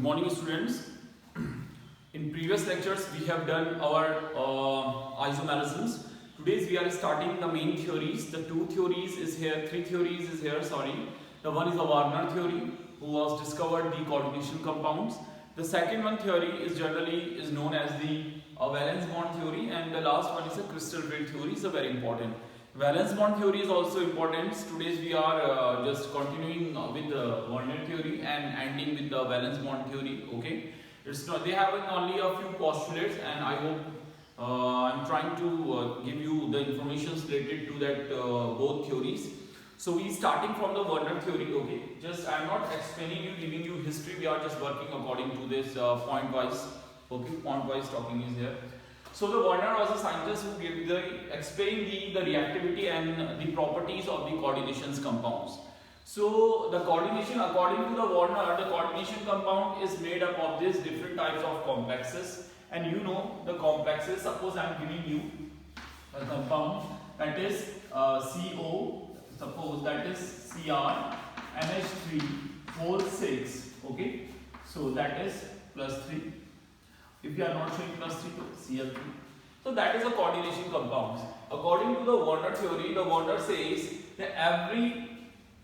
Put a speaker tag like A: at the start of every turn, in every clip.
A: Good morning, students. In previous lectures, we have done our isomerisms. Today, we are starting the main theories. The three theories is here. Sorry. The one is the Warner theory, who was discovered the coordination compounds. The second one theory is generally known as the valence bond theory, and the last one is a crystal rate theory. Is very important. Valence bond theory is also important. Today we are just continuing with the Warner theory and ending with the valence bond theory. Okay, it's not, they have only a few postulates, and I hope I'm trying to give you the information related to that both theories. So we starting from the Warner theory. Okay, just I'm not explaining you, giving you history. We are just working according to this point wise. Okay, point wise talking is here. So the Warner was a scientist who explained the reactivity and the properties of the coordination compounds. So the coordination, according to the Warner, the coordination compound is made up of these different types of complexes, and you know the complexes. Suppose I am giving you a compound that is CO. Suppose that is Cr NH3 whole 6. Okay, so that is +3. If you are not showing +3 to Cl3. So that is a coordination compounds. According to the Warner theory, the Warner says that every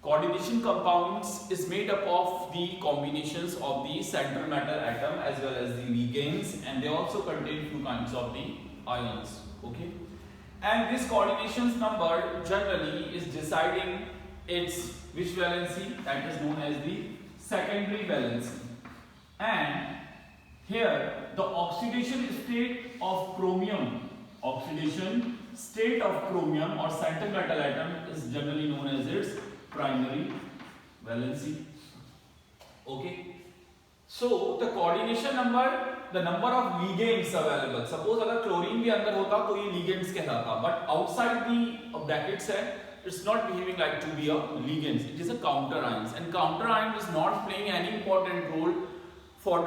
A: coordination compounds is made up of the combinations of the central metal atom as well as the ligands, and they also contain few kinds of the ions. Okay, and this coordinations number generally is deciding its which valency, that is known as the secondary valency. And here the oxidation state of chromium, or central metal atom is generally known as its primary valency. Okay, so the coordination number, the number of ligands available. Suppose अगर chlorine भी अंदर होता तो ये ligands कहलाता, but outside the brackets है, it's not behaving like to be a ligands. It is a counter ions, and counter ion is not playing any important role for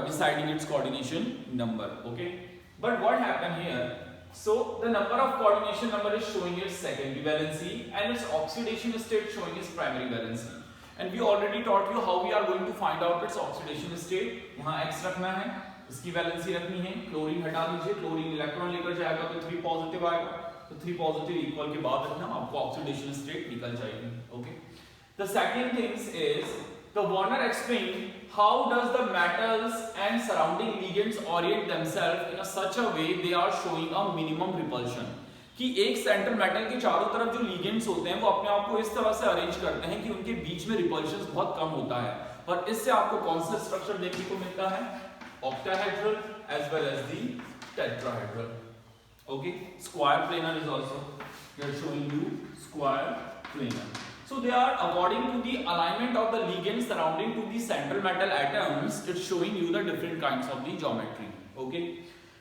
A: deciding its coordination number. Okay, but what happened here? So the number of coordination number is showing its secondary valency, and its oxidation state showing its primary valency. And we already taught you how we are going to find out its oxidation state. यहाँ X रखना है, इसकी valency रखनी है, chlorine हटा दीजिए, chlorine electron लेकर जाएगा तो 3 पॉजिटिव आएगा, तो 3 पॉजिटिव इक्वल के बाद रखना, आपको ऑक्सीडेशन स्टेट निकल जाएगी. Okay. The second thing is the Warner explained how does the metals and surrounding ligands orient themselves in a such a way they are showing a minimum repulsion. कि एक central metal के चारों तरफ जो ligands होते हैं वो अपने आप को इस तरह से अरेंज करते हैं कि उनके बीच में रिपल्शन बहुत कम होता है, और इससे आपको कौन सा स्ट्रक्चर देखने को मिलता है? Octahedral as well as the tetrahedral. Okay, square planar is also we are showing you square planar. So they are according to the alignment of the ligands surrounding to the central metal atoms. It's showing you the different kinds of the geometry. Okay,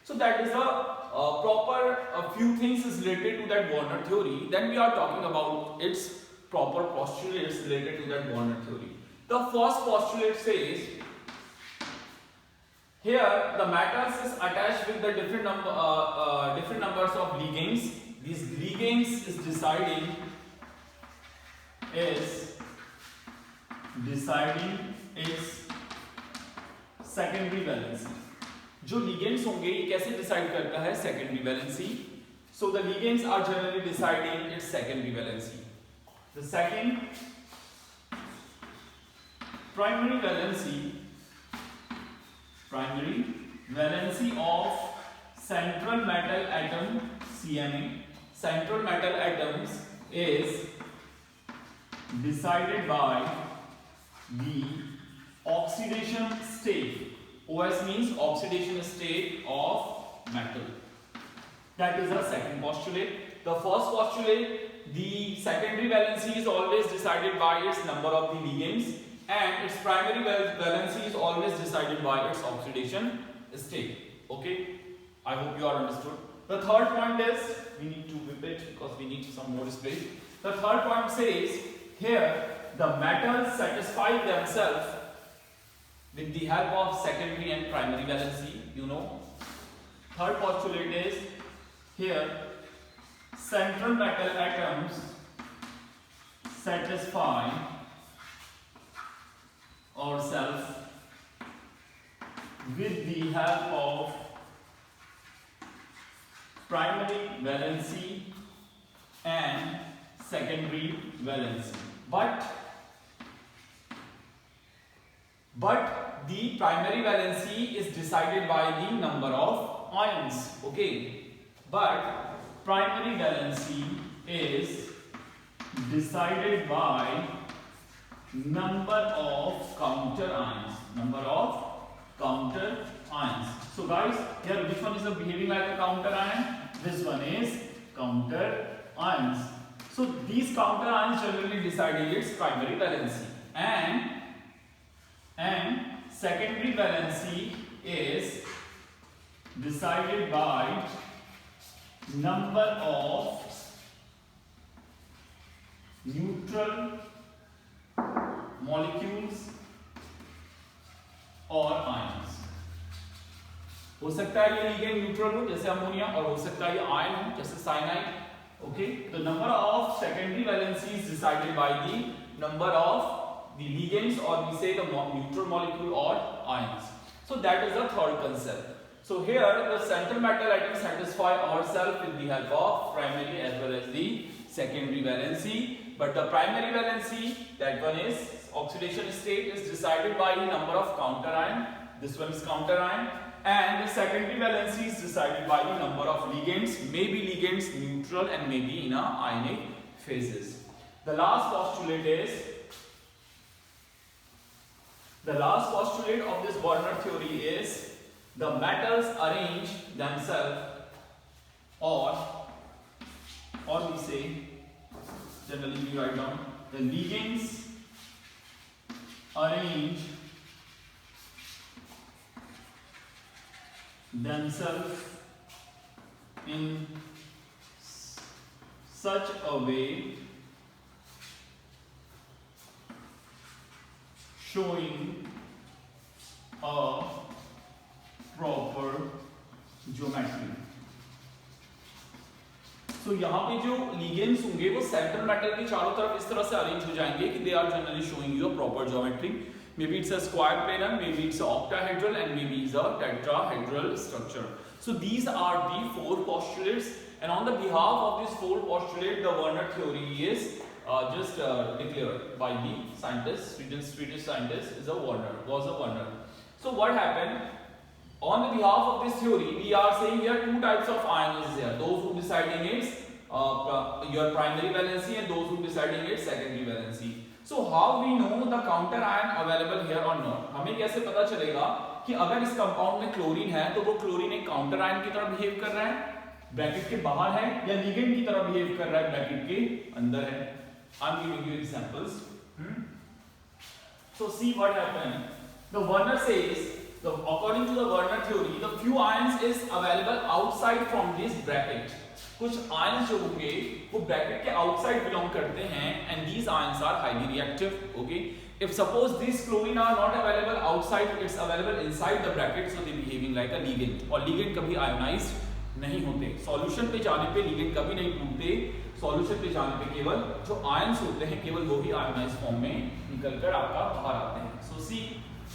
A: so that is a few things is related to that Warner theory. Then we are talking about its proper postulates related to that Warner theory. The first postulate says here the metals is attached with the different numbers of ligands. These ligands is deciding its secondary valency. जो ligands होंगे ये कैसे decide करता है secondary valency? So the ligands are generally deciding its secondary valency. The second primary valency of central metal atom CMA. Central metal atoms is decided by the oxidation state. OS means oxidation state of metal. That is the second postulate. The first postulate, the secondary valency is always decided by its number of the ligands, and its primary valency is always decided by its oxidation state. Okay, I hope you are understood. The third point is, we need to whip it because we need some more space. The third point says here the metals satisfy themselves with the help of secondary and primary valency. You know, third postulate is here central metal atoms satisfy or self with the help of primary valency and secondary valency. But the primary valency is decided by the number of ions. Okay, but primary valency is decided by number of counter ions. So guys, here which one is behaving like a counter ion? This one is counter ions. So these counter ions generally decide its primary valency, and secondary valency is decided by number of neutral molecules और ions. हो सकता है ये ligand neutral हो जैसे ammonia, और हो सकता है ये आयन हो जैसे cyanide. Okay, the number of secondary valency is decided by the number of the ligands, or we say the neutral molecule or ions. So that is the third concept. So here the central matter let us satisfy ourselves with the help of primary as well as the secondary valency. But the primary valency, that one is oxidation state, is decided by the number of counter ion. This one is counter ion. And the secondary valency is decided by the number of ligands, maybe ligands neutral and maybe in a ionic phases. The last postulate of this Werner theory is the metals arrange themselves, or we say, generally we write down, the ligands arrange themselves in such a way showing a proper geometry. So यहाँ पे जो ligands होंगे वो central metal के चारों तरफ इस तरह से अरेंज हो जाएंगे कि they are generally showing you a proper geometry. Maybe it's a square planar, maybe it's a octahedral, and maybe it's a tetrahedral structure. So these are the four postulates, and on the behalf of these four postulates, the Werner theory is just declared by the scientist, Swedish scientist, was a Werner. So what happened? On the behalf of this theory, we are saying here two types of ions is there. Those who deciding its your primary valency and those who deciding its secondary valency. So how we know the counter ion available here or not? हमें कैसे पता चलेगा कि अगर इस compound में chlorine है तो वो क्लोरीन एक काउंटर आयन की तरह बिहेव कर रहा है, ब्रैकेट के बाहर है, या लिगेंड की तरह बिहेव कर रहा है, ब्रैकेट के अंदर है. I am giving you examples. So see what happened. The Werner says, according to the Werner theory, the few ions is available outside from this bracket. कुछ ions जो होंगे वो ब्रैकेट के आउटसाइड बिलोंग करते हैं, and these ions are highly reactive. Okay, if suppose these chlorine are not available outside, it's available inside the bracket, so they behaving like a ligand. और ligand कभी ionized नहीं होते. Solution पे जाने पे ligand कभी नहीं टूटते. Solution पे जाने पे केवल जो ions होते हैं केवल वो ही ionized form में निकलकर आपका बाहर आते हैं. So see,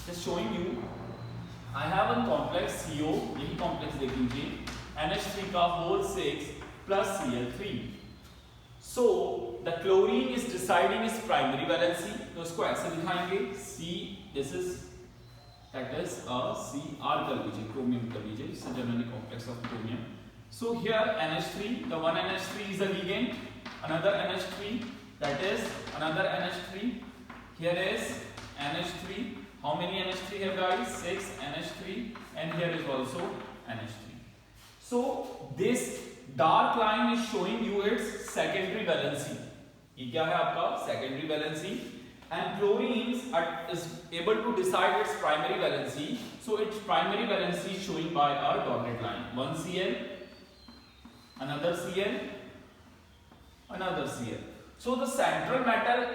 A: just showing you, I have one complex CO. यही complex देख लीजिए. NH3 का whole 6 plus Cl3. So the chlorine is deciding its primary valency. तो इसको ऐसे दिखाएंगे, C, this is, that is a Cr कर लीजिए, chromium कर लीजिए, इससे generally complex of chromium. So here NH3, the one NH3 is a ligand, another NH3, that is another NH3. Here is NH3. How many NH3 here guys? 6 NH3, and here is also NH3. So this dark line is showing you its secondary valency. ये क्या है आपका secondary valency, and chlorine is able to decide its primary valency. So its primary valency is showing by a dotted line. One Cl, another Cl, another Cl. So the central metal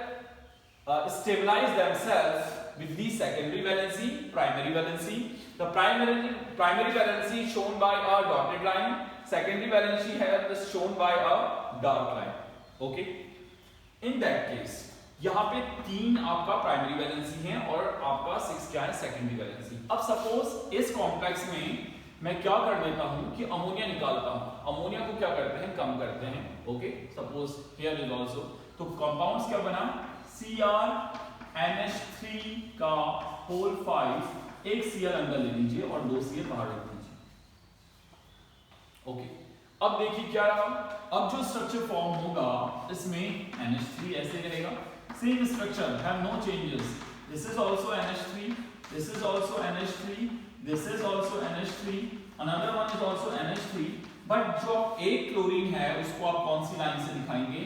A: stabilize themselves with the secondary valency, primary valency. The primary valency is shown by a dotted line. Secondary valency here is shown by a dark line. Okay. In that case, यहाँ पे 3 आपका primary valency है और आपका 6 क्या है, secondary valency. अब suppose इस कॉम्प्लेक्स में मैं क्या कर देता हूं कि अमोनिया निकालता हूं, अमोनिया को क्या करते हैं, कम करते हैं। Okay, suppose here is also, तो कंपाउंड्स क्या बना, CrNH3 का होल 5, एक Cl अंदर ले लीजिए और 2 Cl बाहर रख दीजिए। ओके, अब देखिए क्या रहा, अब जो स्ट्रक्चर फॉर्म होगा इसमें NH3 ऐसे रहेगा, same structure, have no changes, this is also NH3, this is also NH3, this is also NH3, another one is also NH3, but जो एक क्लोरीन है उसको आप कौन सी लाइन से दिखाएंगे,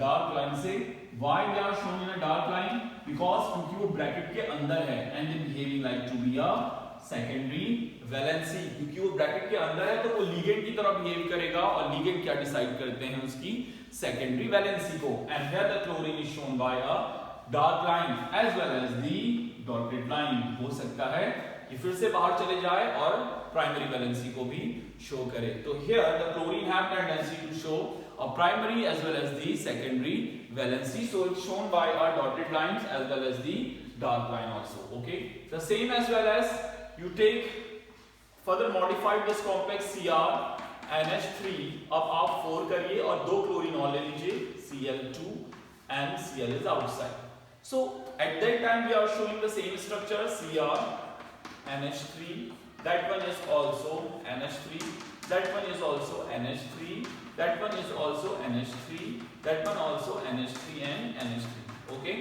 A: डार्क लाइन से। Why they are shown in a dark line? Because क्योंकि वो ब्रैकेट के अंदर है and they behaving like to be a secondary valency, क्योंकि वो ब्रैकेट के अंदर है तो वो लिगेंड की तरह बिहेव करेगा और लिगेंड क्या डिसाइड करते हैं, उसकी सेकेंडरी वैलेंसी को। And here the chlorine is shown by a dark line as well as the dotted line। हो सकता है कि फिर से बाहर चले जाए और प्राइमरी वैलेंसी को भी शो करे। तो here the chlorine have tendency to show a primary as well as the secondary valency, so it's shown by our dotted lines as well as the dark line also। Okay, the same as well as you take further modified this complex CrNH3, अब आप 4 करिए और 2 chlorine और ले लीजिए, Cl2 and Cl is outside। So at that time we are showing the same structure, CrNH3, that one is also NH3, that one is also NH3, that one is also NH3, that one also NH3 and NH3। Okay,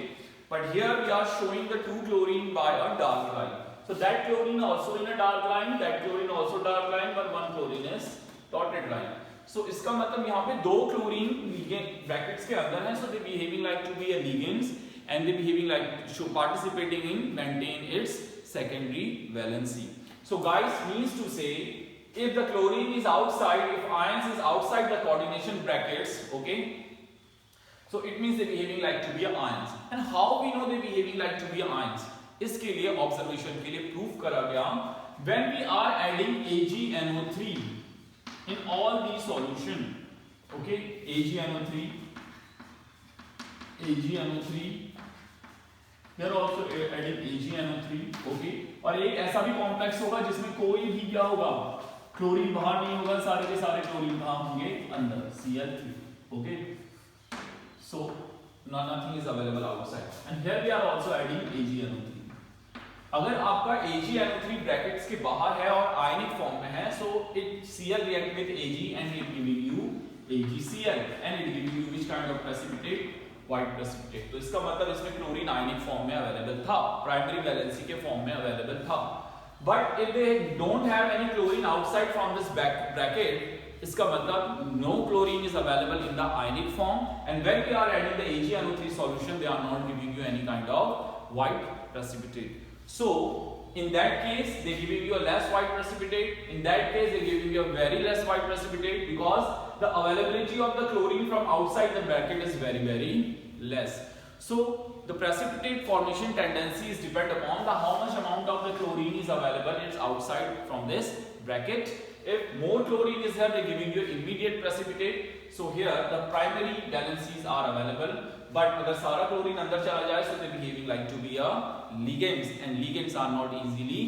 A: but here we are showing the 2 chlorine by a dark line, so that chlorine also in a dark line, that chlorine also dark line, but one chlorine is dotted line। So इसका मतलब यहाँ पे 2 chlorine brackets के अंदर है, so they behaving like to be a ligands and they behaving like to participating in maintain its secondary valency। So guys, means to say if the chlorine is outside, if ions is outside the coordination brackets, okay, so it means they behaving like to be ions। and how we know they behaving like to be ions, इसके लिए observation के लिए proof करा गया, when we are adding AgNO3 in all the solution, okay, AgNO3 here also adding AgNO3, okay, और एक ऐसा भी कॉम्प्लेक्स होगा जिसमें कोई भी क्या होगा, क्लोरीन बाहर नहीं होगा, सारे के सारे क्लोरीन कहां होंगे, अंदर, Cl3। okay, so nothing is available outside, and here we are also adding AgNO3। अगर आपका AgNO3 ब्रैकेट्स के बाहर है और आयनिक फॉर्म में है, so it Cl react with Ag and it giving you AgCl and it giving you which kind of precipitate, white precipitate। तो इसका मतलब इसमें क्लोरीन आयनिक फॉर्म में अवेलेबल था, प्राइमरी वैलेंसी के फॉर्म में अवेलेबल था। But if they don't have any chlorine outside from this bracket, इसका मतलब no chlorine is available in the ionic form, and when we are adding the AgNO3 solution, they are not giving you any kind of white precipitate। So in that case they giving you a less white precipitate, in that case they giving you a very less white precipitate, because the availability of the chlorine from outside the bracket is very less। So the precipitate formation tendency is depend upon the how much amount of the chlorine is available, it's outside from this bracket। if more chlorine is here, they giving you immediate precipitate, so here the primary valencies are available, but अगर सारा chlorine अंदर चला जाए, so they behaving like to be a ligands, and ligands are not easily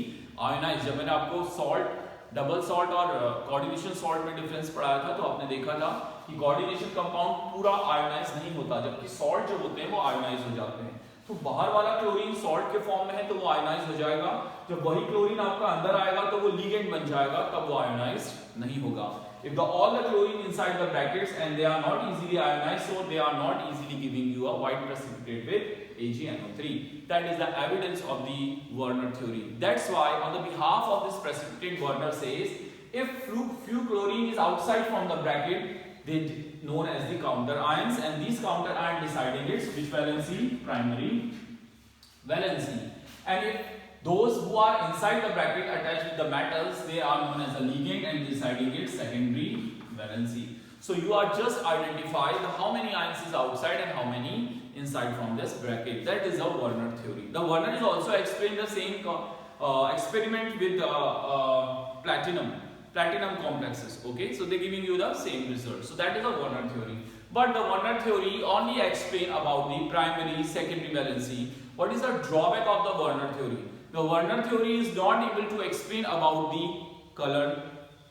A: ionized। जब मैंने आपको salt, double salt और coordination salt में डिफरेंस पढ़ाया था, तो आपने देखा था कि कोऑर्डिनेशन कंपाउंड पूरा आयोनाइज नहीं होता, जबकि सॉल्ट जो होते हैं वो आयोनाइज हो जाते हैं। तो बाहर वाला क्लोरीन सॉल्ट के फॉर्म में है तो वो आयोनाइज हो जाएगा, जब वही क्लोरीन आपका अंदर आएगा तो वो लिगेंड बन जाएगा, तब वो आयोनाइज नहीं होगा। If all the chlorine inside the brackets and they are not easily ionized, so they are not easily giving you a white precipitate with AgNO3. That is the evidence of the Werner theory. That's why on the behalf of this precipitate, Werner says if few chlorine is outside from the bracket, they known as the counter ions, and these counter ion deciding its which valency, primary valency, and if those who are inside the bracket attached with the metals, they are known as a ligand and deciding its secondary valency। So you are just identify the how many ions is outside and how many inside from this bracket। That is a Werner theory। The Werner is also explained the same experiment with platinum complexes। Okay, so they giving you the same result, so that is a Werner theory। But the Werner theory only explain about the primary, secondary valency. What is the drawback of the Werner theory? The Werner theory is not able to explain about the color,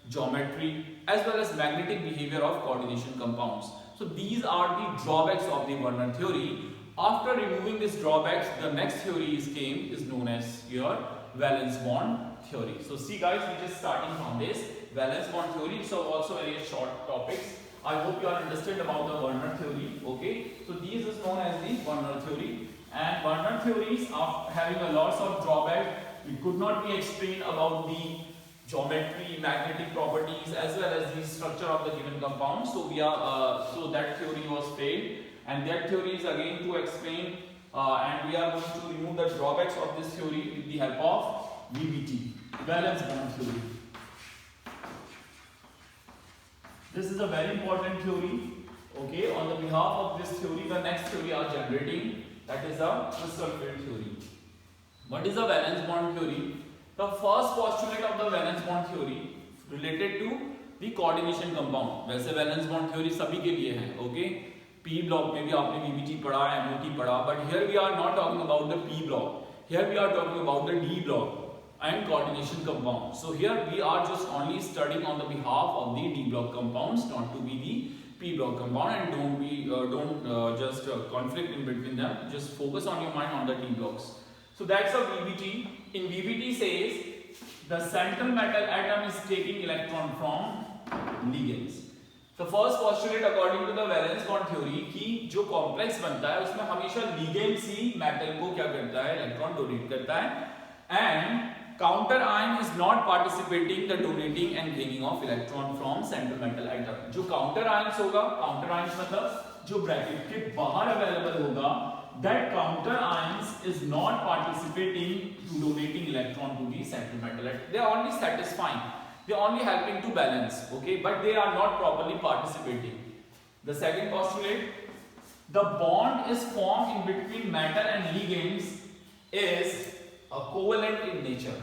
A: geometry, as well as magnetic behavior of coordination compounds. So these are the drawbacks of the Werner theory. After removing these drawbacks, the next theory is known as your valence bond theory. So see guys, we just starting from this valence bond theory. So also very short topics. I hope you are understood about the Werner theory. Okay, so this is known as the Werner theory, and Werner theories are having a lots of drawback. It could not be explained about the geometry, magnetic properties, as well as the structure of the given compound. So so that theory was failed, and that theory is again to explain, and we are going to remove the drawbacks of this theory with the help of VBT, valence bond theory. This is a very important theory. Okay, on the behalf of this theory, the next theory are generating, that is a crystal field theory. What is a valence bond theory? The first postulate of the valence bond theory related to the coordination compound. वैसे valence bond theory सभी के लिए है. Okay, P block में भी आपने VBT पढ़ा, MOT पढ़ा, but here we are not talking about the P block. Here we are talking about the D block and coordination compound. So here we are just only studying on the behalf of the D block compounds, not to be the P block compound, and don't just conflict in between them. Just focus on your mind on the D blocks. So that's a VBT. In VBT says the central metal atom is taking electron from ligands. The first postulate according to the valence bond theory कि जो complex बनता है उसमें हमेशा ligand ही metal को क्या करता है, electron donate करता है, and counter ion is not participating the donating and gaining of electron from central metal atom. जो counter ions होगा, counter ions मतलब जो bracket के बाहर available होगा, that counter ions is not participating to donating electron to the central metal atom. They are only satisfying, they are only helping to balance, okay, but they are not properly participating. The second postulate, the bond is formed in between metal and ligands is a covalent in nature.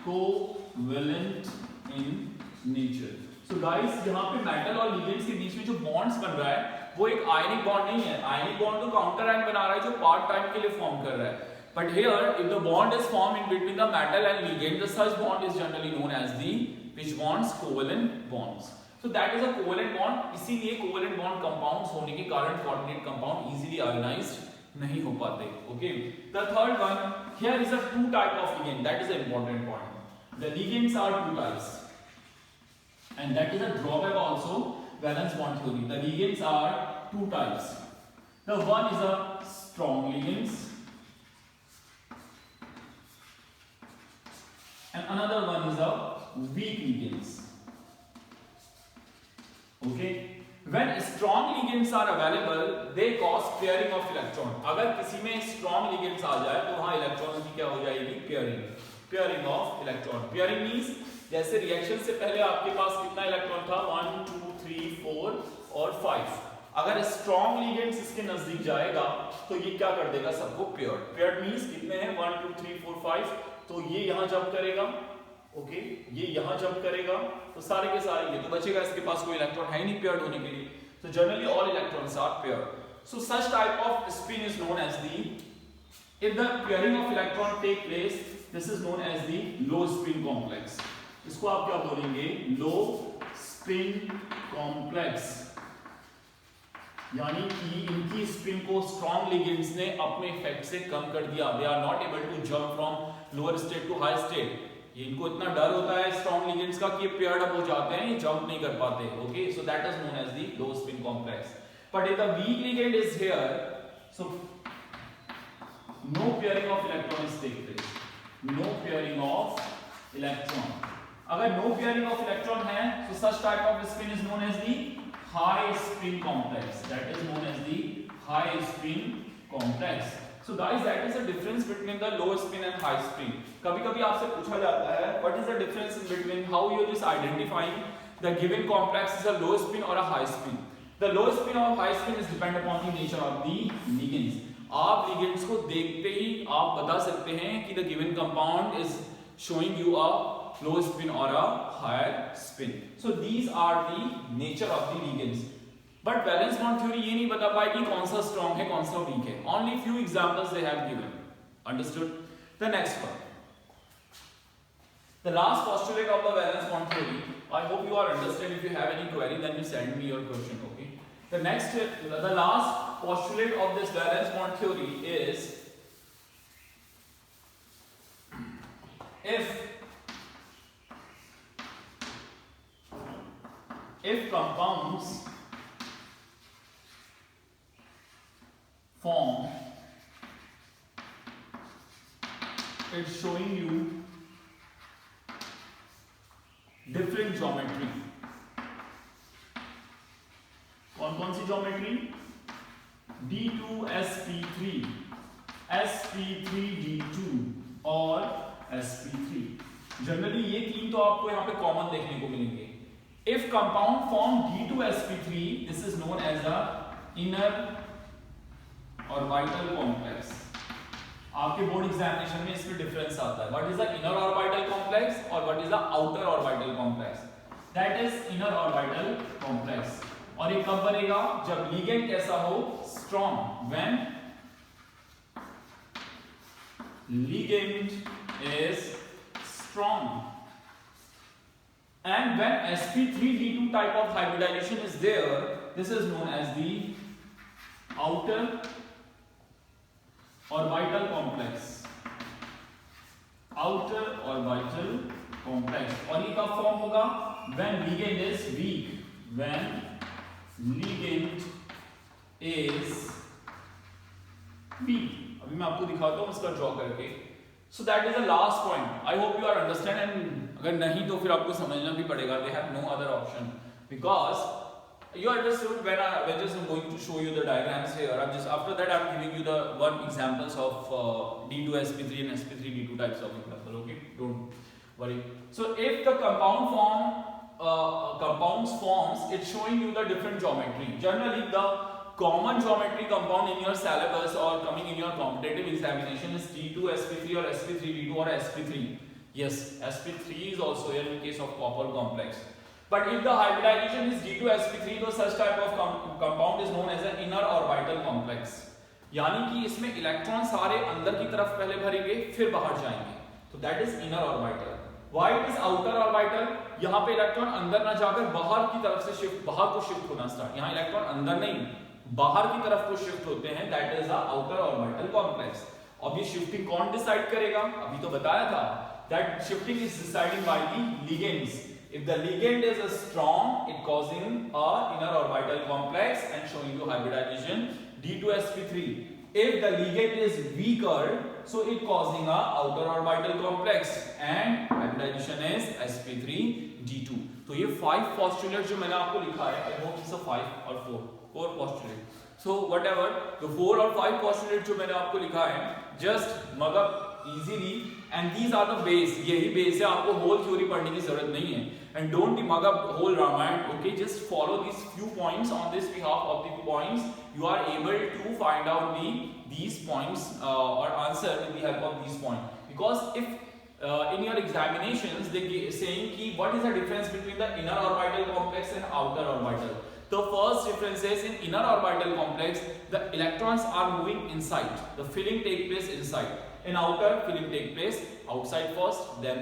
A: Covalent in nature. So guys, यहाँ पे metal और ligands के बीच में जो bonds बन रहा है वो एक ionic bond नहीं है. Ionic bond तो counter ion बना रहा है जो part time के लिए form कर रहा है. But here, if the bond is formed in between the metal and ligand, the such bond is generally known as the which bonds? Covalent bonds. So that is a covalent bond. इसीलिए covalent bond compounds होने के कारण coordinate compound easily ionized नहीं हो पाते. Okay. The third one, here is a two type of ligand. That is an important point. The ligands are two types, and that is a drawback also. Valence bond theory. The ligands are two types. The one is a strong ligands, and another one is a weak ligands. Okay. When strong ligands are available, they cause pairing of electron. अगर किसी में strong ligands आ जाए तो वहाँ electrons की क्या हो जाएगी? Pairing of electron. Pairing means जैसे reaction से पहले आपके पास कितना electron था? 1, 2, 3, 4 और 5. अगर strong ligands इसके नजदीक जाएगा तो ये क्या कर देगा? सबको paired. Paired means कितने हैं? 1, 2, 3, 4, 5. तो ये यहाँ जंप करेगा. ओके, ये यहाँ जंप करेगा तो सारे के सारे ये तो बचेगा, इसके पास कोई इलेक्ट्रॉन है ही नहीं पेयर्ड होने के लिए. So generally all electrons are paired. So such type of spin is known as the, if the pairing of electron take place, this is known as the low spin complex. इसको आप क्या बोलेंगे? Low spin complex. यानी कि इनकी spin को strong ligands ने अपने इफेक्ट से कम कर दिया. They are not able to jump from lower state to high state. ये इनको इतना डर होता है स्ट्रॉन्ग लिगेंड्स का कि ये पेयर्ड अप हो जाते हैं, ये जंप नहीं कर पाते. Okay, so that is known as the low spin complex. But if the weak ligand is here, so no pairing of electrons take place. No pairing of electron. अगर no pairing of electron है so such type of spin is known as the high spin complex. That is known as the high spin complex. So guys, that is the difference between the low spin and high spin. कभी-कभी आपसे पूछा जाता है what is the difference in between, how you are just identifying the given complex is a low spin or a high spin. The low spin or high spin is depend upon the nature of the ligands. आप ligands को देखते ही आप बता सकते हैं कि the given compound is showing you a low spin or a higher spin. So these are the nature of the ligands. But valence bond theory ये नहीं बता पाएगी कौन सा स्ट्रॉन्ग है कौन सा वीक है. Only few examples they have given. Understood. The next one, the last postulate of the valence bond theory. I hope you are understand. If you have any query, then you send me your question. Okay. The next, the last postulate of this valence bond theory is if compounds form, it's showing you different geometry. कौन सी geometry? D2sp3, sp3d2 और sp3. Generally ये तीन तो आपको यहाँ पे common देखने को मिलेंगे. If compound form D2sp3, this is known as a inner orbital complex. आपके बोर्ड एग्जामिनेशन में इसमें डिफरेंस आता है. What is the inner orbital complex और what is the outer orbital complex? That is inner orbital complex. और ये कब बनेगा? जब लिगेंड कैसा हो? Strong. When ligand is strong and when sp3d2 type of hybridization is there, this is known as the outer orbital complex. outer orbital complex. और ये कब फॉर्म होगा? when ligand is weak. when ligand is weak. अभी मैं आपको दिखाता हूँ इसका ड्रॉ करके. So that is the last point. I hope you are understand. And अगर नहीं तो फिर आपको समझना भी पड़ेगा. They have no other option because you understood when I just am going to show you the diagrams here. I'm just after that I'm giving you the one examples of D2sp3 and sp3d2 types of example. Okay, don't worry. So if the compounds forms, it's showing you the different geometry. Generally the common geometry compound in your syllabus or coming in your competitive examination is D2sp3 or sp3d2 or sp3. Yes, sp3 is also here in case of copper complex. But if the hybridization is D2sp3, तो such type of compound is known as an inner orbital complex. यानी कि इसमें electron सारे अंदर की तरफ पहले भरेंगे फिर बाहर जाएंगे. तो that is inner orbital. Why it is outer orbital? यहाँ पे इलेक्ट्रॉन अंदर ना जाकर बाहर की तरफ से बाहर को शिफ्ट होना स्टार्ट. यहाँ इलेक्ट्रॉन अंदर नहीं बाहर की तरफ को शिफ्ट होते हैं. That is the outer orbital complex. अब ये शिफ्टिंग कौन डिसाइड करेगा? अभी तो बताया था. That shifting is decided by the ligands. If the ligand is strong, it causing a inner orbital complex and showing you hybridization D2sp3. If the ligand is weaker, so it causing a outer orbital complex and hybridization is sp3d2. तो ये 5 postulates जो मैंने आपको लिखा है, I hope it's a 5 or 4 postulates. So whatever the 4 or 5 postulates जो मैंने आपको लिखा है, just mug up easily and these are the base. यही base है, आपको whole theory पढ़ने की जरूरत नहीं है. And don't mug up whole Ramayana. Okay, just follow these few points. On this behalf of the points, you are able to find out these points or answer with the help of these points. Because if in your examinations they saying ki what is the difference between the inner orbital complex and outer orbital. The first difference is in inner orbital complex the electrons are moving inside. The filling take place inside. In outer, filling take place outside first, then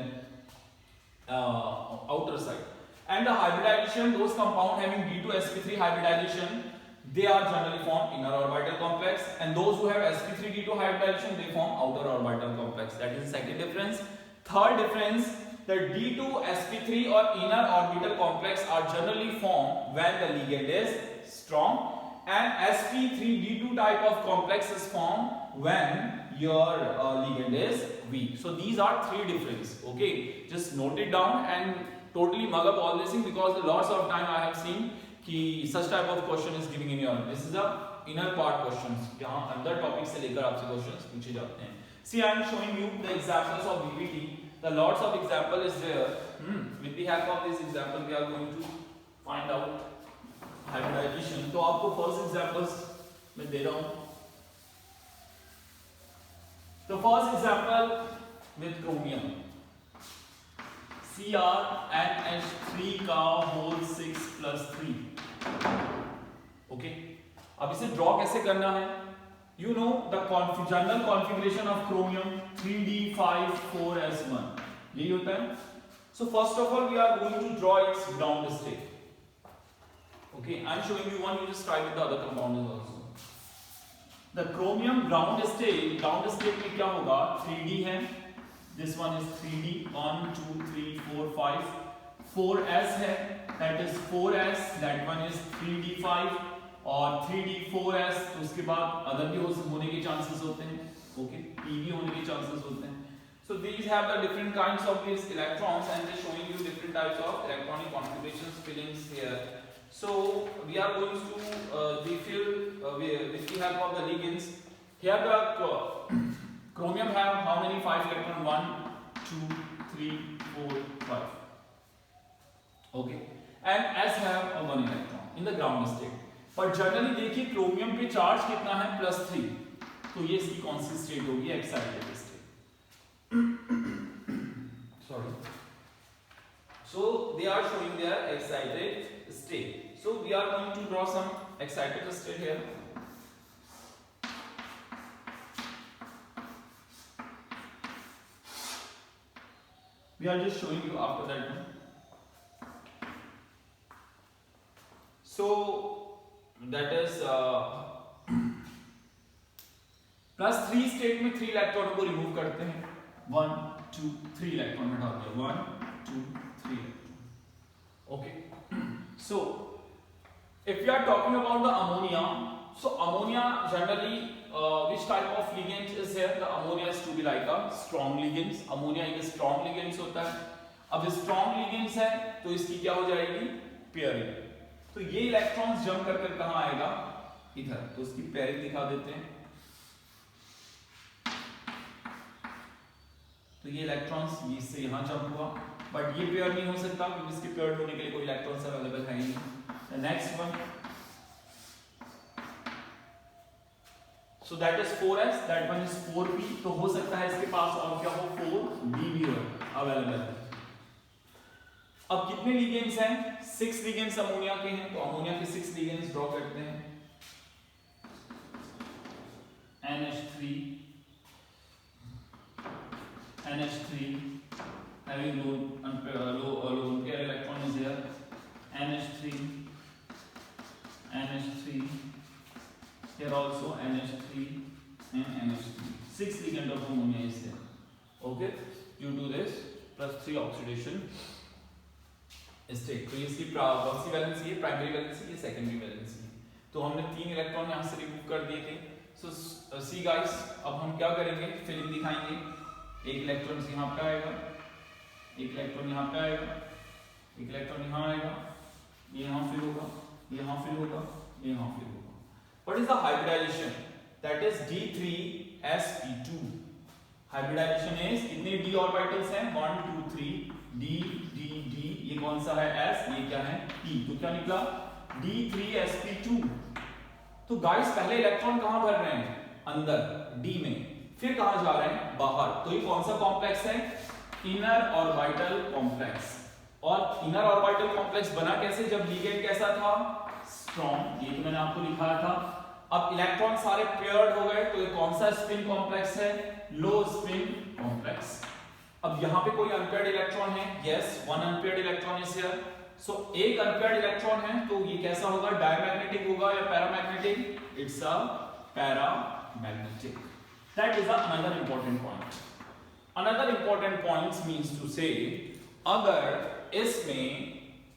A: outer side. And the hybridization, those compound having D2sp3 hybridization, they are generally formed inner orbital complex, and those who have sp3d2 hybridization, they form outer orbital complex. That is the second difference. Third difference, the D2sp3 or inner orbital complex are generally formed when the ligand is strong, and sp3d2 type of complex is formed when your ligand is weak. So these are 3 differences. Okay, just note it down and totally mug up all this thing because lots of time I have seen कि such type of question is giving in your. This is the inner part questions. जहाँ अंदर topic से लेकर आपसे questions पूछे जाते हैं. See, I am showing you the examples of BPT. The lots of example is there. With the help of this example, we are going to find out hybridization. तो आपको first examples मैं दे रहा हूँ. The first example with chromium. CrNH3 का whole 6 plus 3. Okay, अब इसे draw कैसे करना है? You know the general configuration of chromium 3d54s1, यही होता है. So first of all we are going to draw its ground state. Okay, I am showing you one, you just try with the other compounds also. The chromium ground state में क्या होगा? 3d है, this one is 3d, 1 2 3 4 5, 4s है, that is 4s, that one is 3d5 और 3d4s, तो उसके बाद other भी होने के चांसेस होते हैं. ओके, p भी होने के चांसेस होते हैं. So these have the different kinds of these electrons and they showing you different types of electronic configurations fillings here. So we are going to refill with the help of the ligands. Here the chromium have how many 5 electron? 1 2 3 4 5. Okay, and s have a 1 electron in the ground state. पर generally देखिए chromium पे charge कितना है? +3. तो ये इसकी कौन सी स्टेट होगी? Excited state. Sorry. So they are showing there excited state. So we are going to draw some excited state here. We are just showing you after that one. So that is +3 state में 3 इलेक्ट्रॉनों को remove करते हैं. 1 2 3 electron हटा दिया. 1 2 3 electron. Okay, so if you are talking about the ammonia, so ammonia generally which type of ligands is here? The ammonia is to be like a strong ligands. Ammonia एक strong ligands होता है. अब strong ligands है तो इसकी क्या हो जाएगी? पेयरिंग. तो ये इलेक्ट्रॉन्स जंप कर कर कहां आएगा? इधर. तो उसकी पेयरिंग दिखा देते हैं. तो ये इलेक्ट्रॉन्स इससे यहां जंप हुआ, बट ये पेयर नहीं हो सकता क्योंकि इसके पेयर होने के लिए कोई इलेक्ट्रॉन्स अवेलेबल है ही नहीं. Next one, so that is 4s, that one is 4p. तो हो सकता है इसके पास और क्या हो? 4d भी हो अवेलेबल है. अब कितने लिगेंड्स हैं? 6 लिगेंड्स अमोनिया के हैं. तो अमोनिया के 6 लिगेंड्स ड्रॉ करते हैं. NH3 having low pair electron is here. NH3 here also NH3 and NH3. 6 ligand of ammonia is there. Okay, due to this +3 oxidation state. तो इसकी कौन सी वैलेंसी है? प्राइमरी वैलेंसी है, सेकेंडरी वैलेंसी है. तो हमने 3 इलेक्ट्रॉन यहां से रिमूव कर दिए थे. सो सी गाइस, अब हम क्या करेंगे? फिलिंग दिखाएंगे. एक इलेक्ट्रॉन यहां पे आएगा, एक इलेक्ट्रॉन यहां पे आएगा, एक इलेक्ट्रॉन यहां आएगा, ये यहां फिल होगा, ये यहां फिल होगा, ये यहां फिल होगा. What is the hybridization? That is D3sp2. Hybridization is कितने d ऑर्बिटल्स हैं? 1 2 3 d d d. ये कौन सा है? s. ये क्या है? p. तो क्या निकला? D3sp2. तो गाइस पहले इलेक्ट्रॉन कहां भर रहे हैं? अंदर d में. फिर कहां जा रहे हैं? बाहर. तो ये कौन सा कॉम्प्लेक्स है? Inner orbital complex. और इनर ऑर्बिटल कॉम्प्लेक्स बना कैसे? जब लिगेंड कैसा था? स्ट्रॉन्ग. ये तो मैंने आपको लिखाया था. अब इलेक्ट्रॉन सारे पेयर्ड हो गए, तो ये कौन सा स्पिन कॉम्प्लेक्स है? Low spin complex. अब यहां पे कोई अनपेयर्ड इलेक्ट्रॉन है? Yes, 1 unpaired electron is here. So एक अनपेयर्ड इलेक्ट्रॉन है, तो ये कैसा होगा? डायमैग्नेटिक होगा या paramagnetic? It's a paramagnetic. That is another important point. Another important points means to say, अगर इसमें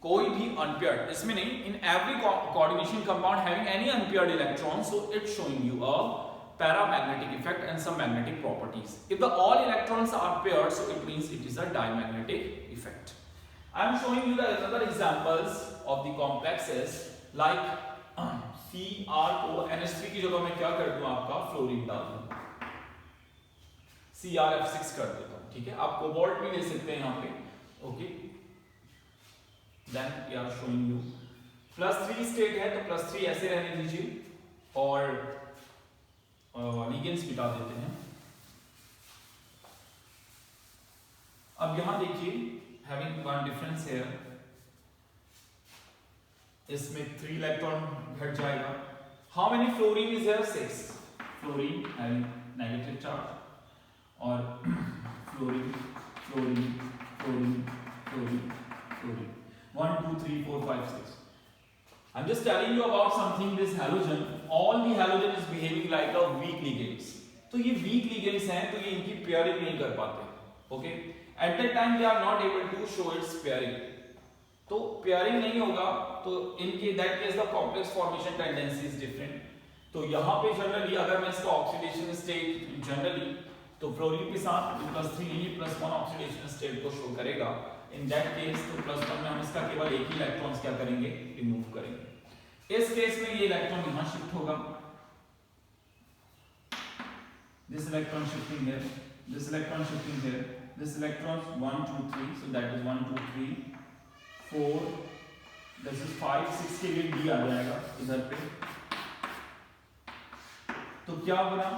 A: कोई भी अनपेयर्ड, इसमें नहीं, in every coordination compound having any unpaired electron, so it's showing you a paramagnetic effect and some magnetic properties. If the all electrons are paired, so it means it is a diamagnetic effect. I am showing you the other examples of the complexes like CrONH3 की जगह मैं क्या कर दूं? आपका fluorine डाल दूं, CrF6 कर देता हूं. ठीक है, आप कोबाल्ट भी ले सकते हैं यहाँ पे. Okay, then we are showing you +3 state है, तो +3 ऐसे रहने दीजिए और लिगेंड्स मिटा देते हैं. अब यहां देखिए, हैविंग वन डिफरेंस हियर. इसमें 3 इलेक्ट्रॉन घट जाएगा. How many fluorine is here? 6. Fluorine having negative charge और fluorine fluorine fluorine fluorine fluorine 1 2 3 4 5 6. I'm just telling you about something. This halogen, all the halogen is behaving like a weak ligands. तो ये weak ligands हैं, तो ये इनकी pairing नहीं कर पाते. Okay? At that time they are not able to show its pairing. तो pairing नहीं होगा, तो इनके that case the complex formation tendency is different. तो यहाँ पे generally अगर मैं इसका oxidation state generally तो फ्लोरीन के साथ +3 नहीं +1 oxidation state को show करेगा. In that case तो +1 में हम इसका केवल एक ही इलेक्ट्रॉन्स क्या करेंगे? रिमूव करेंगे. इस केस में ये इलेक्ट्रॉन यहां शिफ्ट होगा. This electron shifting here, this electron shifting here, this electron 1 2 3, so that is 1 2 3 4, this is 5 6 के लिए D आ जाएगा इधर पे. तो क्या बना?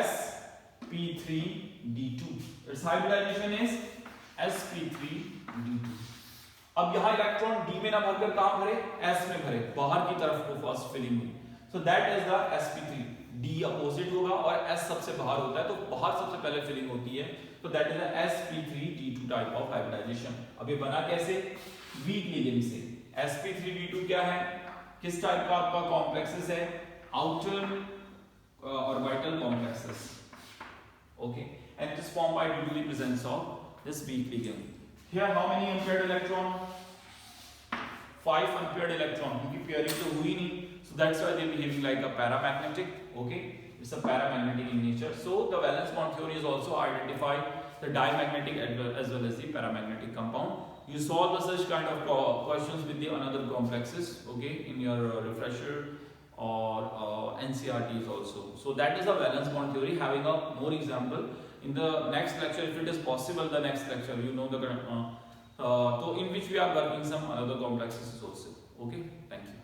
A: sp3d2. its hybridization is sp3d2. अब यहाँ इलेक्ट्रॉन D में ना भरकर कहाँ भरे? S में भरे, बाहर की तरफ को फर्स्ट फिलिंग हुई. सो that is the sp3. D opposite होगा और S सबसे बाहर होता है, तो बाहर सबसे पहले फिलिंग होती है. तो that is the sp3d2 type of hybridization. अब ये बना कैसे? वीक लिगेंड से. sp3d2 क्या है? किस टाइप का आपका कॉम्प्लेक्सेस है? Outer orbital complexes. Okay, and it is फॉर्med by due to the presence of this weak ligand. Here how many unpaired electron? 5 unpaired electron, क्योंकि pairing तो हुई नहीं, so that's why they are behaving like a paramagnetic. Okay, it's a paramagnetic in nature. So the valence bond theory is also identify the dimagnetic as well as the paramagnetic compound. You solve the such kind of questions with the another complexes, okay, in your refresher or NCRTs also. So that is the valence bond theory, having a more example. In the next lecture, if it is possible, the next lecture, you know the so in which we are working some other complexes also. Okay, thank you.